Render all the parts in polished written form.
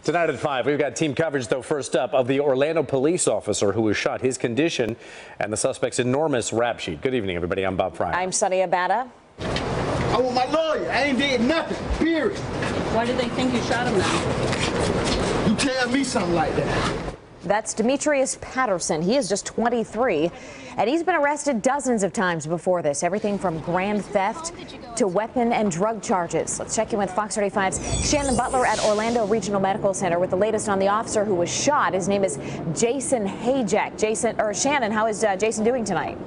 Tonight at 5, we've got team coverage, though, first up, of the Orlando police officer who was shot, his condition, and the suspect's enormous rap sheet. Good evening, everybody. I'm Bob Fryer. I'm Sunny Abada. I want my lawyer. I ain't did nothing, period. Why did they think you shot him then? You tell me something like that. That's Demetrius Patterson. He is just 23, and he's been arrested dozens of times before this. Everything from grand theft to weapon and drug charges. Let's check in with Fox 35's Shannon Butler at Orlando Regional Medical Center with the latest on the officer who was shot. His name is Jason Hayjack. Shannon, how is Jason doing tonight?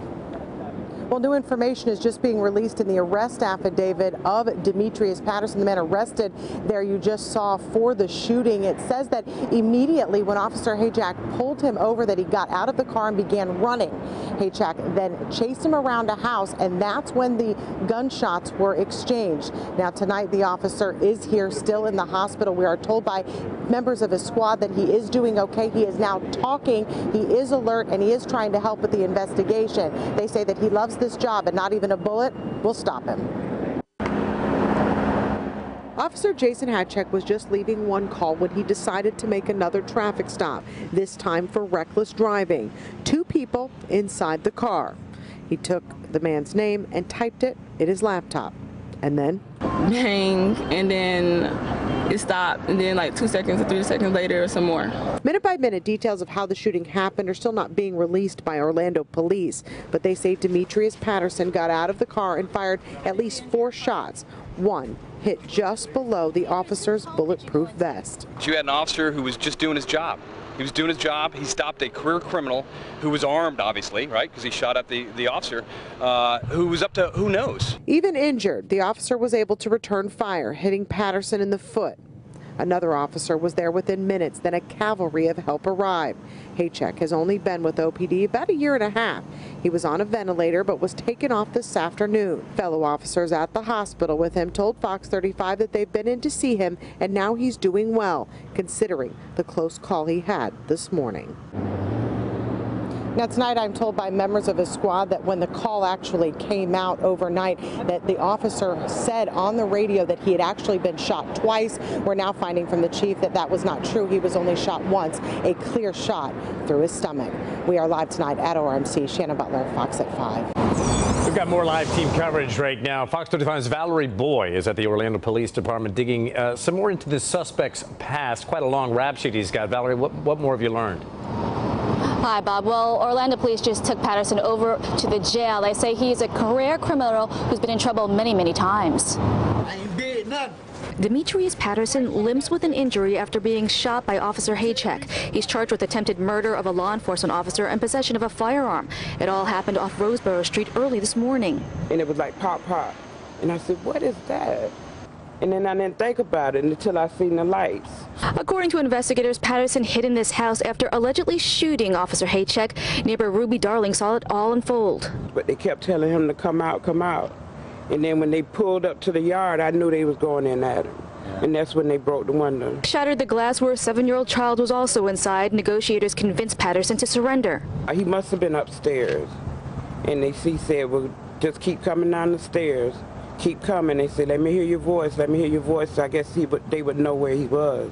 Well, new information is just being released in the arrest affidavit of Demetrius Patterson, the man arrested there you just saw for the shooting. It says that immediately when Officer Hayjack pulled him over that he got out of the car and began running. Hayjack then chased him around a house, and that's when the gunshots were exchanged. Now tonight the officer is here still in the hospital. We are told by members of his squad that he is doing okay. He is now talking, he is alert, and he is trying to help with the investigation. They say that he loves this job and not even a bullet will stop him. Officer Jason Hayjack was just leaving one call when he decided to make another traffic stop, this time for reckless driving. Two people inside the car. He took the man's name and typed it in his laptop. And then Bang, and then it stopped, and then like 2 seconds or 3 seconds later, some more. Minute by minute, details of how the shooting happened are still not being released by Orlando police, but they say Demetrius Patterson got out of the car and fired at least 4 shots. One hit just below the officer's bulletproof vest. You had an officer who was just doing his job. He was doing his job. He stopped a career criminal who was armed, obviously, right? Because he shot at the officer, who was up to who knows. Even injured, the officer was able to return fire, hitting Patterson in the foot. Another officer was there within minutes, then a cavalry of help arrived. Hayjack has only been with OPD about 1.5 years. He was on a ventilator but was taken off this afternoon. Fellow officers at the hospital with him told Fox 35 that they've been in to see him and now he's doing well, considering the close call he had this morning. Now tonight I'm told by members of his squad that when the call actually came out overnight that the officer said on the radio that he had actually been shot twice. We're now finding from the chief that that was not true. He was only shot once, a clear shot through his stomach. We are live tonight at ORMC. Shannon Butler, Fox at 5. We've got more live team coverage right now. Fox 35's Valerie Boy is at the Orlando Police Department digging some more into this suspect's past. Quite a long rap sheet he's got. Valerie, what more have you learned? Hi, Bob. Well, Orlando police just took Patterson over to the jail. They say he's a career criminal who's been in trouble many, many times. I ain't did nothing. Demetrius Patterson limps with an injury after being shot by Officer Hayjack. He's charged with attempted murder of a law enforcement officer and possession of a firearm. It all happened off Roseboro Street early this morning. And it was like pop, pop. And I said, what is that? And then I didn't think about it until I seen the lights. According to investigators, Patterson hid in this house after allegedly shooting Officer Hayjack. Neighbor Ruby Darling saw it all unfold. But they kept telling him to come out, come out. And then when they pulled up to the yard, I knew they was going in at him. And that's when they broke the window. Shattered the glass where a 7-year-old child was also inside. Negotiators convinced Patterson to surrender. He must have been upstairs. And he said, well, just keep coming down the stairs. Keep coming. They said, let me hear your voice, let me hear your voice. So I guess they would know where he was.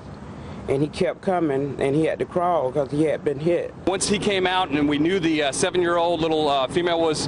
And he kept coming, and he had to crawl because he had been hit. Once he came out and we knew the 7-year-old little female was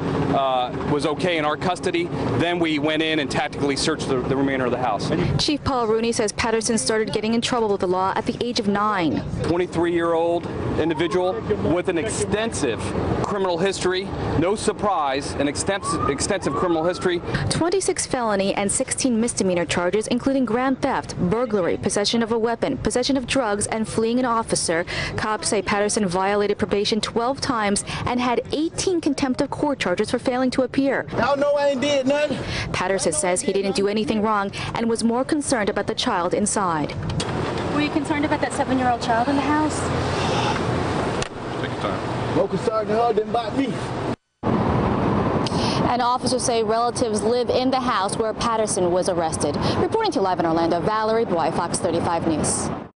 okay in our custody, then we went in and tactically searched the remainder of the house. Chief Paul Rooney says Patterson started getting in trouble with the law at the age of 9. 23-year-old individual with an extensive criminal history. No surprise, an extensive criminal history. 26 felony and 16 misdemeanor charges, including grand theft, burglary, possession of a weapon, possession of drugs, and fleeing an officer. Cops say Patterson violated probation 12 times and had 18 contempt of court charges for failing to appear. Y'all know I ain't did nothing. Patterson says he didn't do anything wrong and was more concerned about the child inside. Were you concerned about that 7-year-old child in the house? Take your time. More concerned to her than about me. And officers say relatives live in the house where Patterson was arrested. Reporting to you live in Orlando, Valerie Boy, Fox 35 News.